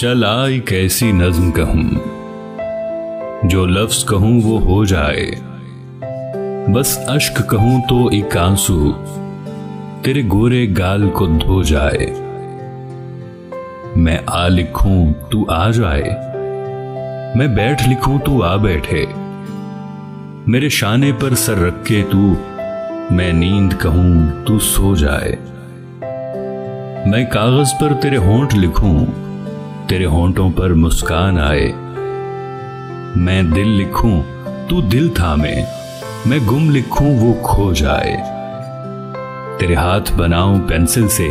चल आ एक ऐसी नज्म कहूं, जो लफ्ज कहूं वो हो जाए। बस अश्क कहूं तो एक आंसू तेरे गोरे गाल को धो जाए। मैं आ लिखूं तू आ जाए, मैं बैठ लिखूं तू आ बैठे। मेरे शाने पर सर रख के तू, मैं नींद कहूं तू सो जाए। मैं कागज पर तेरे होंठ लिखूं, तेरे होंठों पर मुस्कान आए। मैं दिल लिखूं तू दिल थामे, मैं गुम लिखूं वो खो जाए। तेरे हाथ बनाऊं पेंसिल से,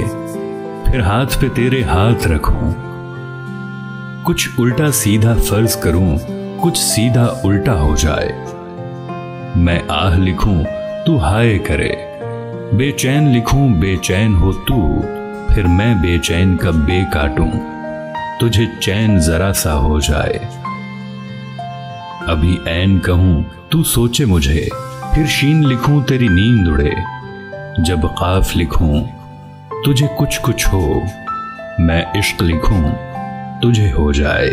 फिर हाथ पे तेरे हाथ रखूं। कुछ उल्टा सीधा फर्ज करूं, कुछ सीधा उल्टा हो जाए। मैं आह लिखूं तू हाय करे, बेचैन लिखूं बेचैन हो तू। फिर मैं बेचैन का बे काटूं, तुझे चैन जरा सा हो जाए। अभी ऐन कहूं तू सोचे मुझे, फिर शीन लिखूं तेरी नींद उड़े। जब काफ लिखूं तुझे कुछ कुछ हो, मैं इश्क लिखूं तुझे हो जाए।